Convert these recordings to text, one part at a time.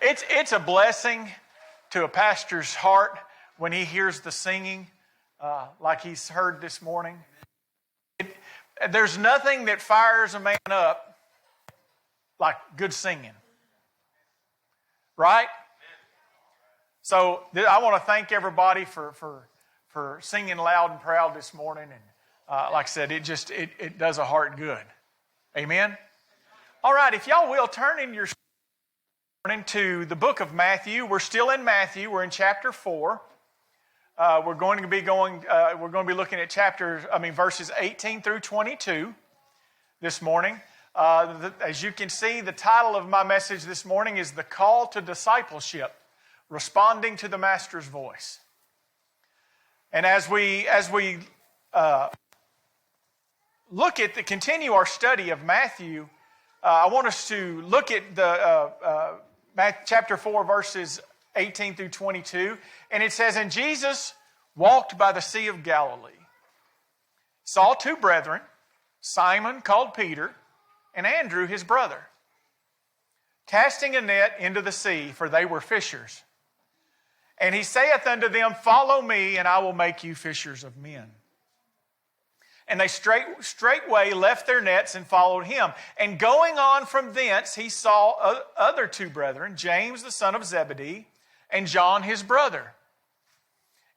It's a blessing to a pastor's heart when he hears the singing like he's heard this morning. There's nothing that fires a man up like good singing. Right? So I want to thank everybody for singing loud and proud this morning. And like I said, it does a heart good. Amen? All right, if y'all will, turn in your to the book of Matthew. We're still in Matthew. We're in chapter 4. We're going to be looking at verses 18 through 22 this morning. As you can see, the title of my message this morning is The Call to Discipleship, Responding to the Master's Voice. And as we continue our study of Matthew, I want us to look at the chapter 4, verses 18 through 22. And it says, "And Jesus walked by the Sea of Galilee, saw two brethren, Simon called Peter, and Andrew his brother, casting a net into the sea, for they were fishers. And he saith unto them, Follow me, and I will make you fishers of men. And they straightway left their nets and followed him. And going on from thence, he saw other two brethren, James the son of Zebedee, and John his brother,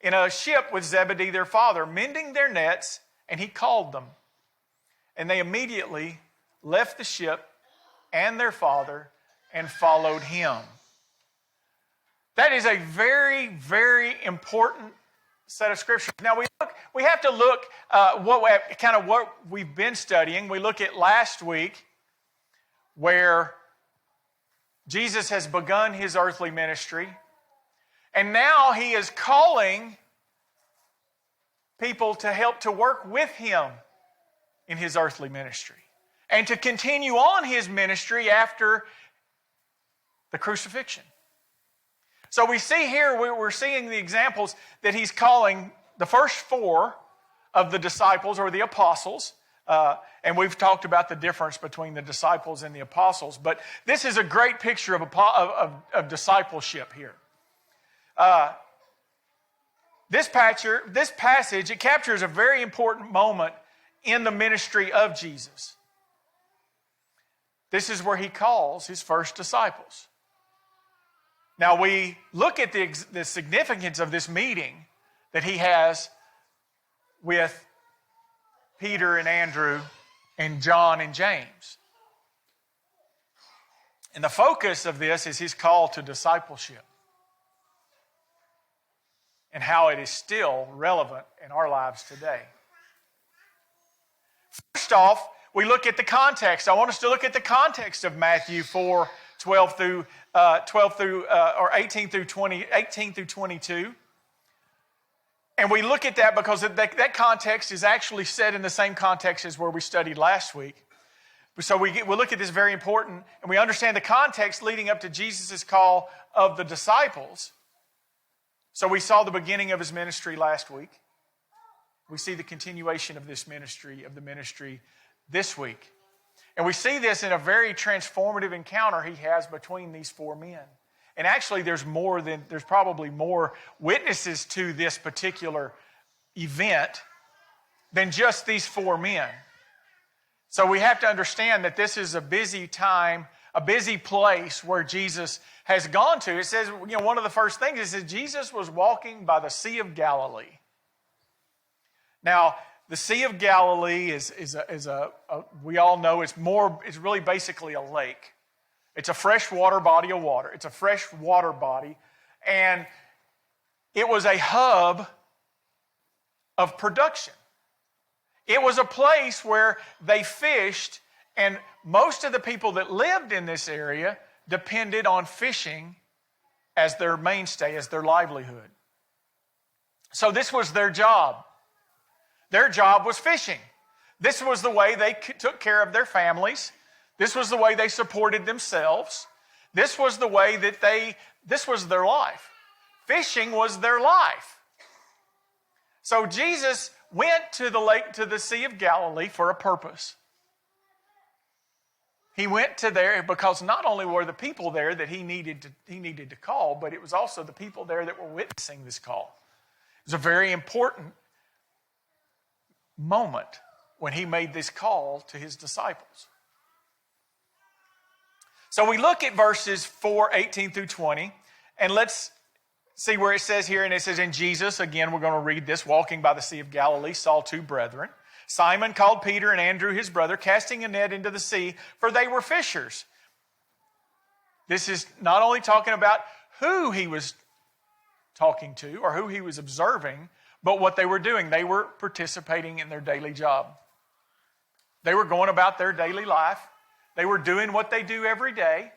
in a ship with Zebedee their father, mending their nets, and he called them. And they immediately left the ship and their father and followed him." That is a very, very important set of scriptures. Now we have to look what we've been studying. We look at last week where Jesus has begun his earthly ministry, and now he is calling people to help to work with him in his earthly ministry and to continue on his ministry after the crucifixion. So we see here, we're seeing the examples that he's calling the first four of the disciples or the apostles. And we've talked about the difference between the disciples and the apostles. But this is a great picture of discipleship here. This passage, it captures a very important moment in the ministry of Jesus. This is where he calls his first disciples. Now we look at the significance of this meeting that he has with Peter and Andrew and John and James. And the focus of this is his call to discipleship and how it is still relevant in our lives today. First off, we look at the context. I want us to look at the context of Matthew 4, 18 through 22. And we look at that because that context is actually set in the same context as where we studied last week. So we look at this very important, and we understand the context leading up to Jesus' call of the disciples. So we saw the beginning of his ministry last week. We see the continuation of this ministry, this week. And we see this in a very transformative encounter he has between these four men. And actually there's probably more witnesses to this particular event than just these four men. So we have to understand that this is a busy time, a busy place where Jesus has gone to. It says, one of the first things, it says Jesus was walking by the Sea of Galilee. Now, the Sea of Galilee is we all know it's really basically a lake. It's a freshwater body of water. It's a fresh water body. And it was a hub of production. It was a place where they fished, and most of the people that lived in this area depended on fishing as their mainstay, as their livelihood. So this was their job. Their job was fishing. This was the way they took care of their families. This was the way they supported themselves. This was the way this was their life. Fishing was their life. So Jesus went to the Sea of Galilee for a purpose. He went to there because not only were the people there that he needed to call, but it was also the people there that were witnessing this call. It was a very important moment when he made this call to his disciples. So we look at verses 4:18 through 20, and let's see where it says here, and it says, "And Jesus," again, we're going to read this, "walking by the Sea of Galilee, saw two brethren, Simon called Peter and Andrew his brother, casting a net into the sea, for they were fishers." This is not only talking about who he was talking to or who he was observing, but what they were doing. They were participating in their daily job. They were going about their daily life. They were doing what they do every day.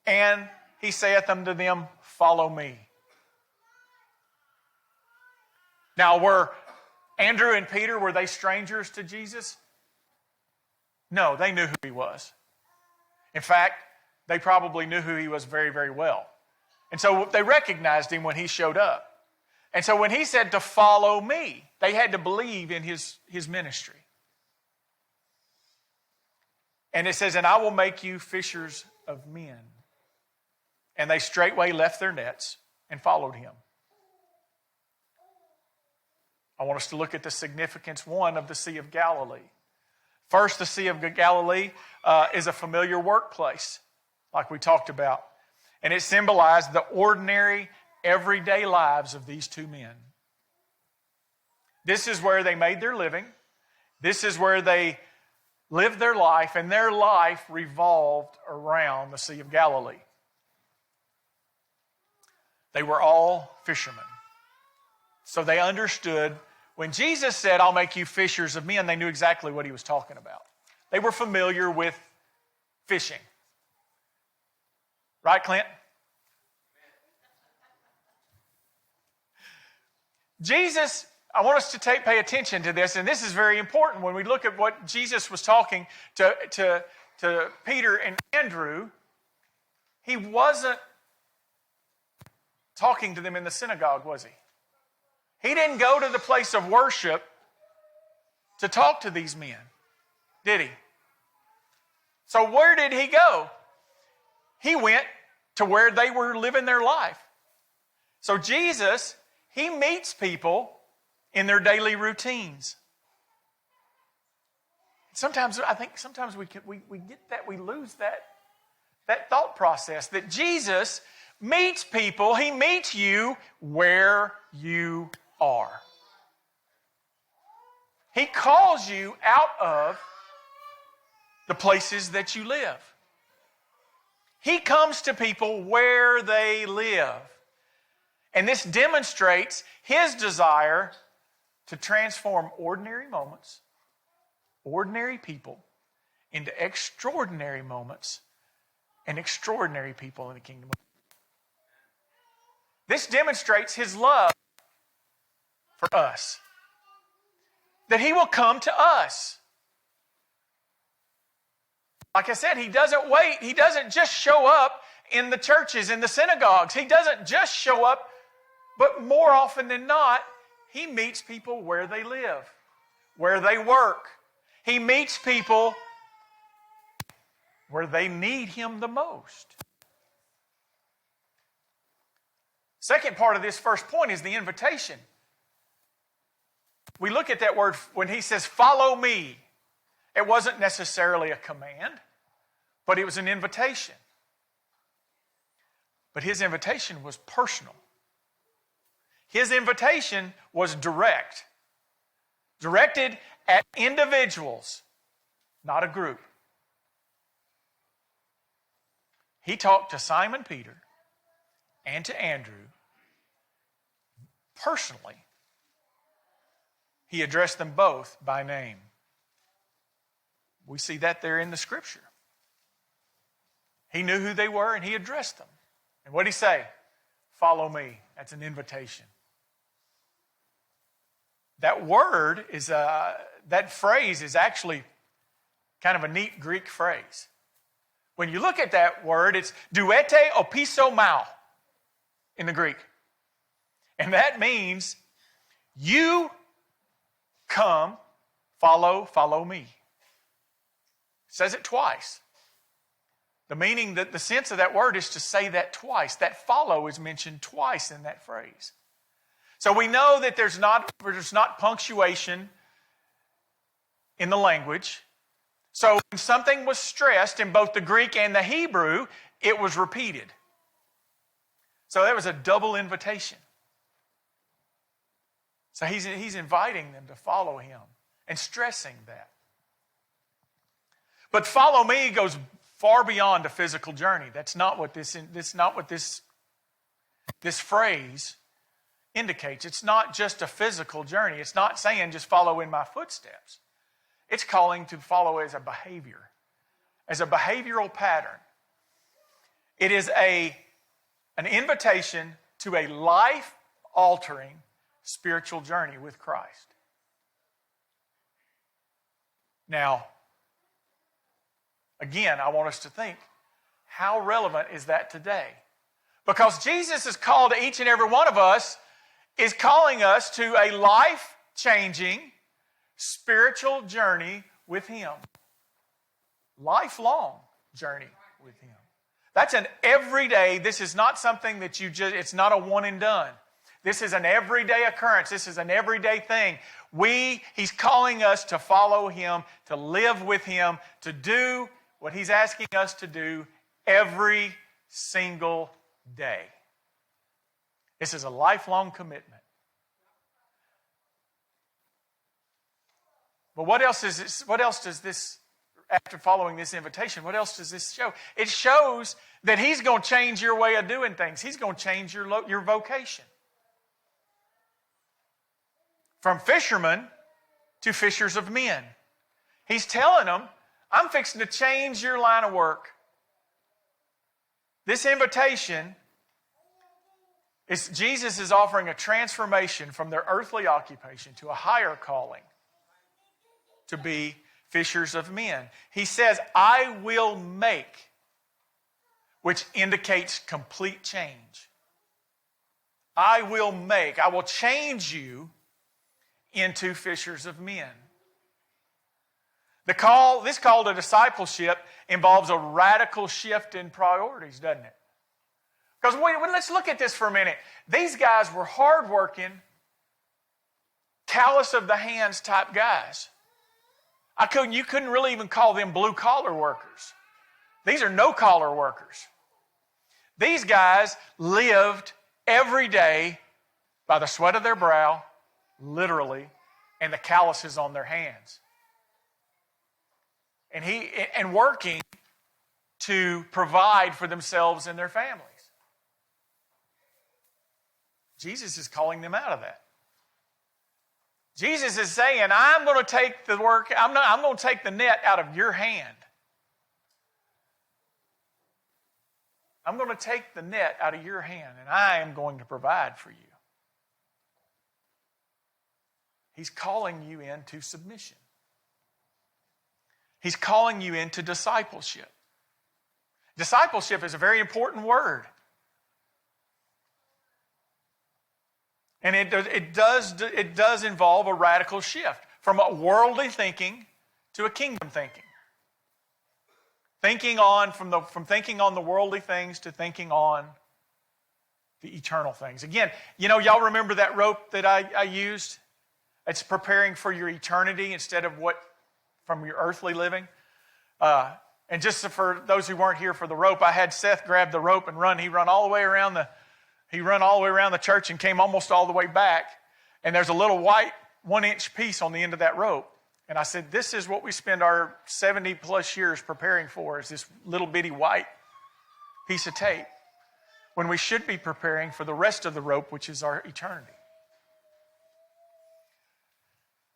And he saith unto them, "Follow me." Now, were Andrew and Peter, were they strangers to Jesus? No, they knew who he was. In fact, they probably knew who he was very, very well. And so they recognized him when he showed up. And so when he said to follow me, they had to believe in his ministry. And it says, "And I will make you fishers of men." And they straightway left their nets and followed him. I want us to look at the significance, one, of the Sea of Galilee. First, the Sea of Galilee is a familiar workplace, like we talked about. And it symbolized the ordinary, everyday lives of these two men. This is where they made their living. This is where they lived their life, and their life revolved around the Sea of Galilee. They were all fishermen. So they understood when Jesus said, "I'll make you fishers of men," they knew exactly what he was talking about. They were familiar with fishing. Right, Clint? Jesus, I want us to pay attention to this, and this is very important when we look at what Jesus was talking to Peter and Andrew. He wasn't talking to them in the synagogue, was he? He didn't go to the place of worship to talk to these men, did he? So where did he go? He went to where they were living their life. So Jesus, he meets people in their daily routines. Sometimes I think we get that, we lose that thought process that Jesus meets people, he meets you where you are. He calls you out of the places that you live. He comes to people where they live. And this demonstrates his desire to transform ordinary moments, ordinary people, into extraordinary moments and extraordinary people in the kingdom of God. This demonstrates his love for us. That he will come to us. Like I said, he doesn't wait. He doesn't just show up in the churches, in the synagogues. He doesn't just show up, but more often than not, he meets people where they live, where they work. He meets people where they need him the most. Second part of this first point is the invitation. We look at that word when he says, "Follow me." It wasn't necessarily a command, but it was an invitation. But his invitation was personal. His invitation was direct. Directed at individuals, not a group. He talked to Simon Peter and to Andrew personally. He addressed them both by name. We see that there in the scripture. He knew who they were and he addressed them. And what did he say? Follow me. That's an invitation. That word is, that phrase is actually kind of a neat Greek phrase. When you look at that word, it's duete opiso mau in the Greek. And that means you come, follow me. says it twice. The meaning, the sense of that word is to say that twice. That follow is mentioned twice in that phrase. So we know that there's not punctuation in the language. So when something was stressed in both the Greek and the Hebrew, it was repeated. So that was a double invitation. So he's inviting them to follow him and stressing that. But follow me goes far beyond a physical journey. That's not what this phrase indicates. It's not just a physical journey. It's not saying just follow in my footsteps. It's calling to follow as a behavior, as a behavioral pattern. It is an invitation to a life-altering spiritual journey with Christ. Now, again, I want us to think, how relevant is that today? Because Jesus is called to each and every one of us, is calling us to a life-changing spiritual journey with him. Lifelong journey with him. That's an everyday, this is not something that it's not a one and done. This is an everyday occurrence. This is an everyday thing. He's calling us to follow him, to live with him, to do what he's asking us to do every single day. This is a lifelong commitment. But what else does this, after following this invitation, what else does this show? It shows that he's going to change your way of doing things. He's going to change your vocation. From fishermen to fishers of men. He's telling them, I'm fixing to change your line of work. This invitation is Jesus is offering a transformation from their earthly occupation to a higher calling to be fishers of men. He says, I will make, which indicates complete change. I will change you into fishers of men. This call to discipleship involves a radical shift in priorities, doesn't it? Because let's look at this for a minute. These guys were hardworking, callous of the hands type guys. You couldn't really even call them blue collar workers. These are no collar workers. These guys lived every day by the sweat of their brow, literally, and the calluses on their hands. And working to provide for themselves and their families. Jesus is calling them out of that. Jesus is saying, I'm going to take the work, I'm going to take the net out of your hand. I'm going to take the net out of your hand, and I am going to provide for you. He's calling you into submission. He's calling you into discipleship. Discipleship is a very important word. And it does involve a radical shift from a worldly thinking to a kingdom thinking. From thinking on the worldly things to thinking on the eternal things. Again, y'all remember that rope that I used? It's preparing for your eternity instead of from your earthly living. And just for those who weren't here for the rope, I had Seth grab the rope and run. He ran all the way around the church and came almost all the way back. And there's a little white 1-inch piece on the end of that rope. And I said, this is what we spend our 70 plus years preparing for, is this little bitty white piece of tape, when we should be preparing for the rest of the rope, which is our eternity.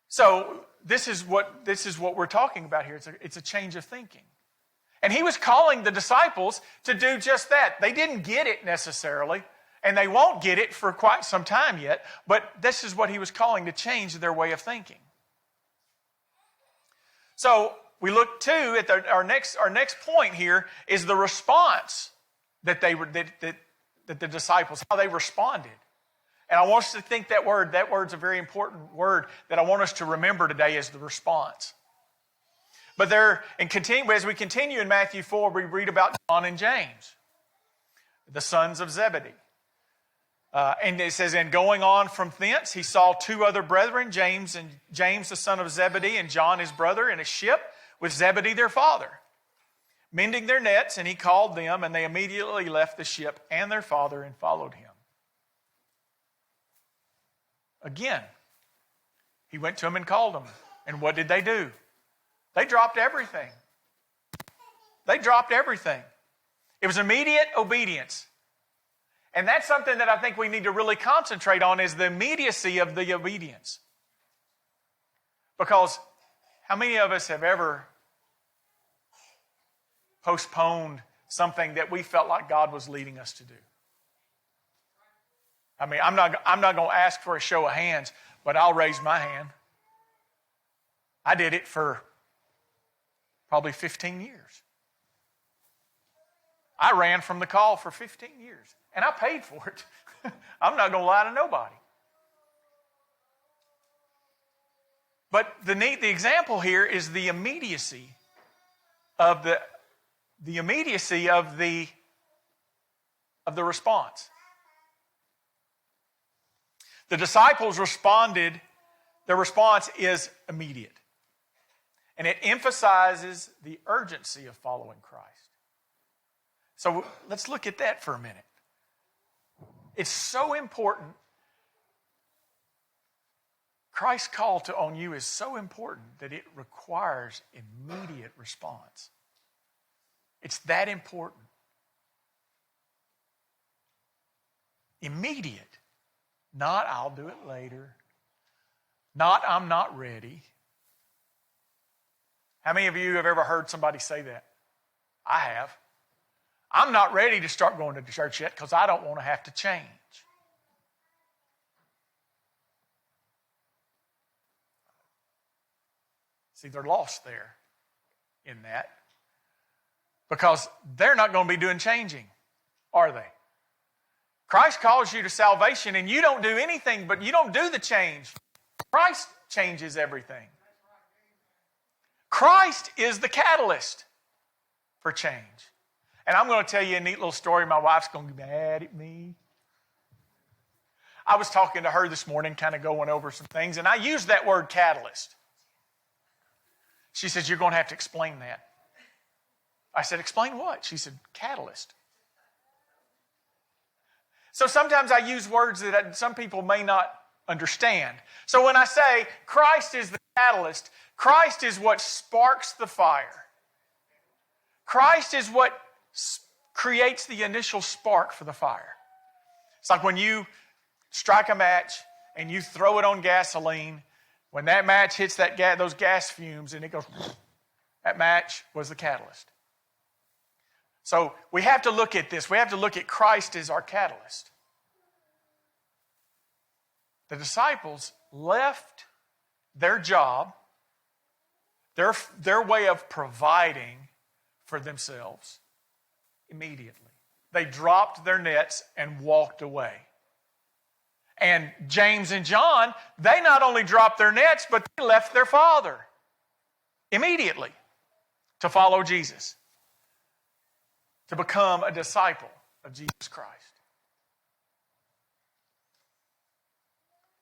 So this is what we're talking about here. It's a change of thinking. And he was calling the disciples to do just that. They didn't get it necessarily, and they won't get it for quite some time yet, but this is what he was calling, to change their way of thinking. So we look too at our next point here is the response that the disciples, how they responded. And I want us to think that word's a very important word that I want us to remember today, is the response. As we continue in Matthew 4, we read about John and James, the sons of Zebedee. And it says, and going on from thence, he saw two other brethren, James the son of Zebedee, and John his brother, in a ship with Zebedee their father, mending their nets, and he called them, and they immediately left the ship and their father and followed him. Again, he went to them and called them. And what did they do? They dropped everything. They dropped everything. It was immediate obedience. And that's something that I think we need to really concentrate on, is the immediacy of the obedience. Because how many of us have ever postponed something that we felt like God was leading us to do? I mean, I'm not going to ask for a show of hands, but I'll raise my hand. I did it for probably 15 years. I ran from the call for 15 years, and I paid for it. I'm not going to lie to nobody. But the example here is the immediacy of the immediacy of the response. The disciples responded. Their response is immediate. And it emphasizes the urgency of following Christ. So let's look at that for a minute. It's so important. Christ's call on you is so important that it requires immediate response. It's that important. Immediate. Not, I'll do it later. Not, I'm not ready. How many of you have ever heard somebody say that? I have. I'm not ready to start going to church yet because I don't want to have to change. See, they're lost there in that, because they're not going to be doing changing, are they? Christ calls you to salvation, and you don't do anything, but you don't do the change. Christ changes everything. Christ is the catalyst for change. And I'm going to tell you a neat little story. My wife's going to be mad at me. I was talking to her this morning, kind of going over some things, and I used that word catalyst. She says, you're going to have to explain that. I said, explain what? She said, catalyst. So sometimes I use words that some people may not understand. So when I say Christ is the catalyst, Christ is what sparks the fire. Christ is what creates the initial spark for the fire. It's like when you strike a match and you throw it on gasoline. When that match hits those gas fumes and it goes, that match was the catalyst. So we have to look at this. We have to look at Christ as our catalyst. The disciples left their job, their way of providing for themselves immediately. They dropped their nets and walked away. And James and John, they not only dropped their nets, but they left their father immediately to follow Jesus, to become a disciple of Jesus Christ.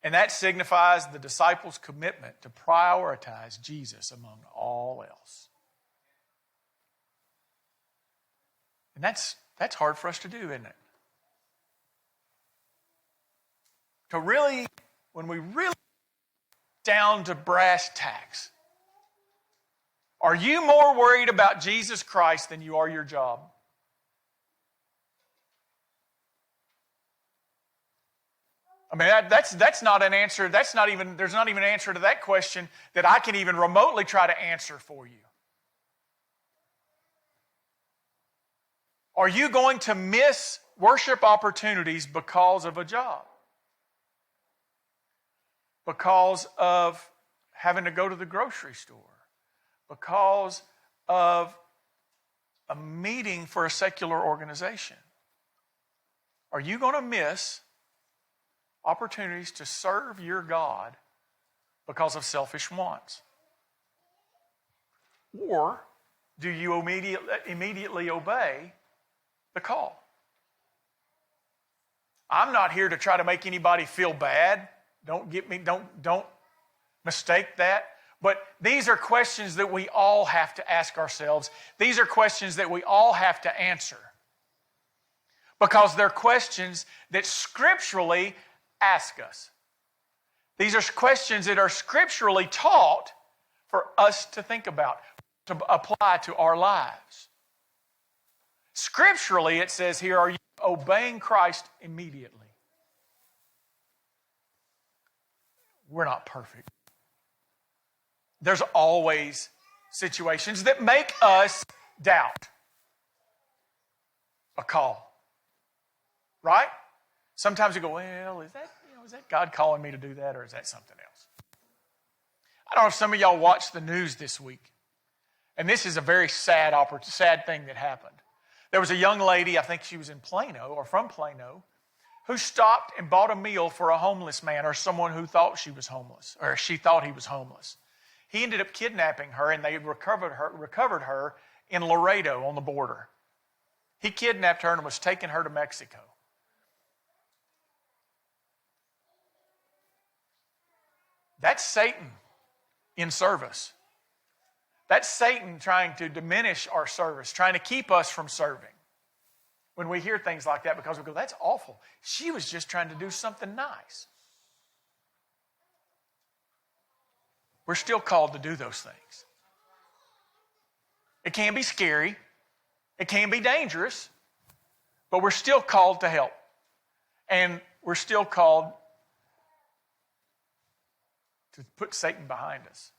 And that signifies the disciples' commitment to prioritize Jesus among all else. And that's hard for us to do, isn't it? To really, when we really down to brass tacks, are you more worried about Jesus Christ than you are your job? I mean, that's not an answer. There's not even an answer to that question that I can even remotely try to answer for you. Are you going to miss worship opportunities because of a job? Because of having to go to the grocery store? Because of a meeting for a secular organization? Are you going to miss opportunities to serve your God because of selfish wants? Or do you immediately obey the call? I'm not here to try to make anybody feel bad. Don't mistake that. But these are questions that we all have to ask ourselves. These are questions that we all have to answer. Because they're questions that scripturally ask us. These are questions that are scripturally taught for us to think about, to apply to our lives. Scripturally, it says here, are you obeying Christ immediately? We're not perfect. There's always situations that make us doubt a call. Right? Sometimes you go, well, is that God calling me to do that, or is that something else? I don't know if some of y'all watched the news this week. And this is a very sad thing that happened. There was a young lady, I think she was in Plano or from Plano, who stopped and bought a meal for a homeless man or someone who thought she was homeless, or she thought he was homeless. He ended up kidnapping her, and they recovered her in Laredo on the border. He kidnapped her and was taking her to Mexico. That's Satan in service. That's Satan trying to diminish our service, trying to keep us from serving. When we hear things like that, because we go, that's awful. She was just trying to do something nice. We're still called to do those things. It can be scary. It can be dangerous. But we're still called to help. And we're still called to put Satan behind us.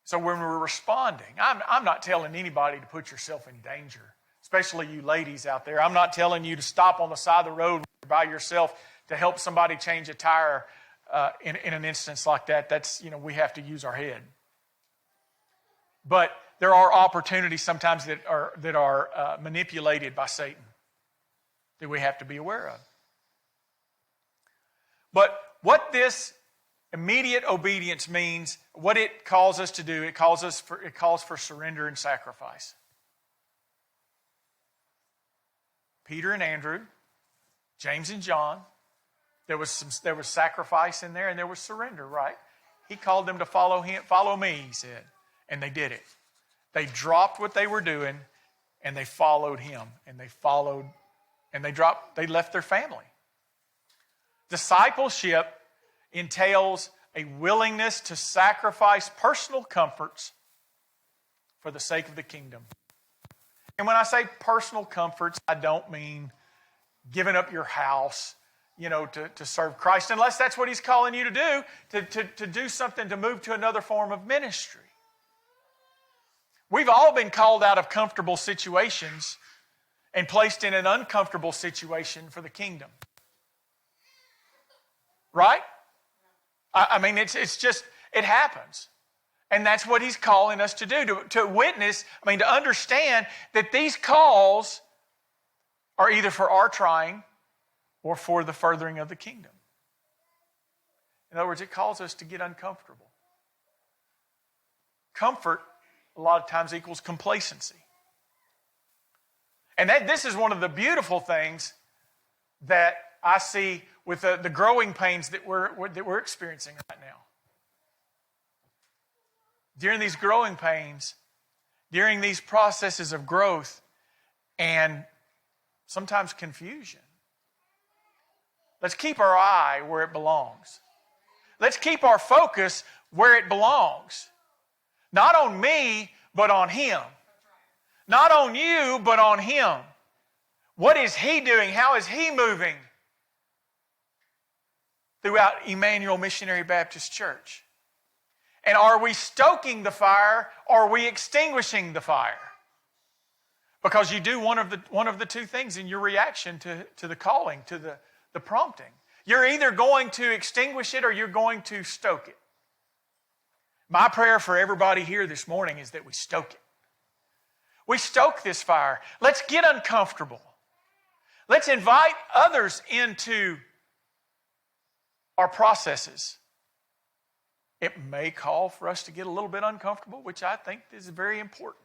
So when we're responding, I'm not telling anybody to put yourself in danger, especially you ladies out there. I'm not telling you to stop on the side of the road by yourself to help somebody change a tire in an instance like that. That's, we have to use our head. But there are opportunities sometimes that are manipulated by Satan that we have to be aware of. But what this immediate obedience means, what it calls us to do, it calls for surrender and sacrifice. Peter and Andrew, James and John, there was sacrifice in there, and there was surrender, right? He called them to follow him. Follow me, he said. And they did it. They dropped what they were doing, and they followed him. And they left their family. Discipleship entails a willingness to sacrifice personal comforts for the sake of the kingdom. And when I say personal comforts, I don't mean giving up your house, to serve Christ, unless that's what he's calling you to do, to do something, to move to another form of ministry. We've all been called out of comfortable situations and placed in an uncomfortable situation for the kingdom. Right? I mean, it's just, it happens. And that's what he's calling us to do, to witness, to understand that these calls are either for our trying or for the furthering of the kingdom. In other words, it calls us to get uncomfortable. Comfort, a lot of times, equals complacency. And this is one of the beautiful things that I see with the growing pains that we're experiencing right now. During these growing pains, during these processes of growth and sometimes confusion, let's keep our eye where it belongs. Let's keep our focus where it belongs. Not on me, but on him. Not on you, but on him. What is he doing? How is he moving throughout Emmanuel Missionary Baptist Church? And are we stoking the fire, or are we extinguishing the fire? Because you do one of the two things in your reaction to the calling, to the prompting. You're either going to extinguish it or you're going to stoke it. My prayer for everybody here this morning is that we stoke it. We stoke this fire. Let's get uncomfortable. Let's invite others into our processes. It may call for us to get a little bit uncomfortable, which I think is very important.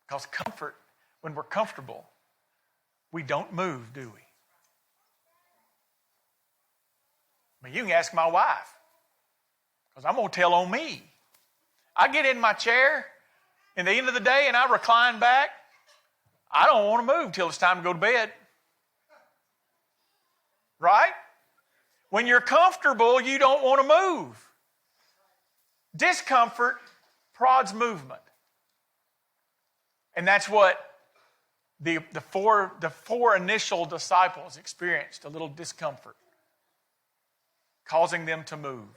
Because comfort, when we're comfortable, we don't move, do we? I mean, you can ask my wife, because I'm going to tell on me. I get in my chair in the end of the day and I recline back. I don't want to move till it's time to go to bed. Right? When you're comfortable, you don't want to move. Discomfort prods movement. And that's what the four initial disciples experienced, a little discomfort, causing them to move.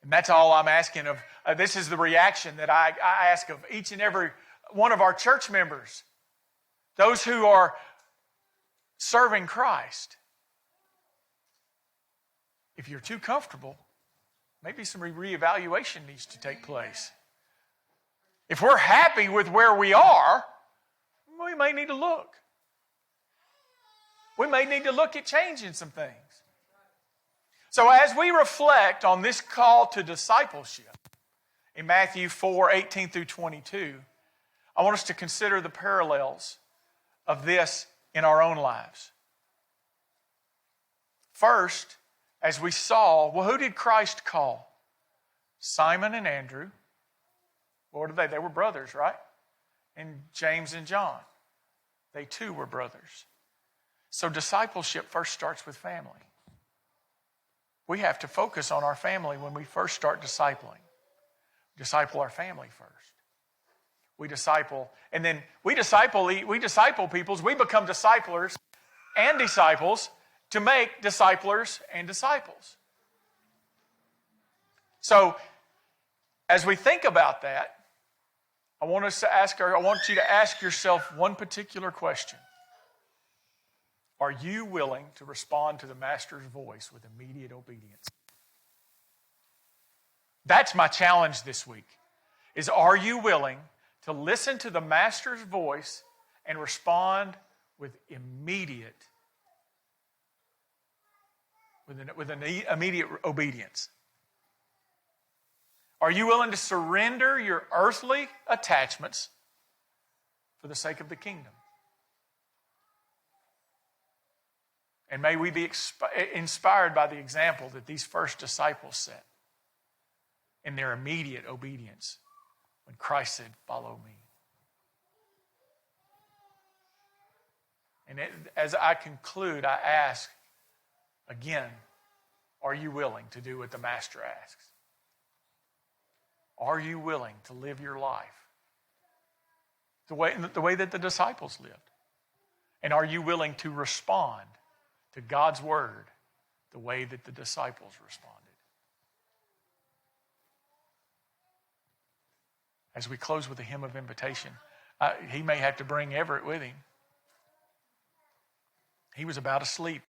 And that's all I'm asking of. This is the reaction that I ask of each and every one of our church members, those who are serving Christ. If you're too comfortable, maybe some reevaluation needs to take place. If we're happy with where we are, we may need to look. We may need to look at changing some things. So as we reflect on this call to discipleship in Matthew 4:18 through 22, I want us to consider the parallels of this in our own lives. First, as we saw, well, who did Christ call? Simon and Andrew. What are they? They were brothers, right? And James and John. They too were brothers. So discipleship first starts with family. We have to focus on our family when we first start discipling. Disciple our family first. We disciple, and then we disciple peoples. We become disciplers and disciples to make disciplers and disciples. So, as we think about that, I want you to ask yourself one particular question. Are you willing to respond to the Master's voice with immediate obedience? That's my challenge this week, is are you willing to listen to the Master's voice and respond with immediate obedience? Are you willing to surrender your earthly attachments for the sake of the kingdom? And may we be inspired by the example that these first disciples set in their immediate obedience when Christ said, "Follow me." And as I conclude, I ask again, are you willing to do what the Master asks? Are you willing to live your life the way that the disciples lived? And are you willing to respond to God's word the way that the disciples responded? As we close with a hymn of invitation, he may have to bring Everett with him. He was about asleep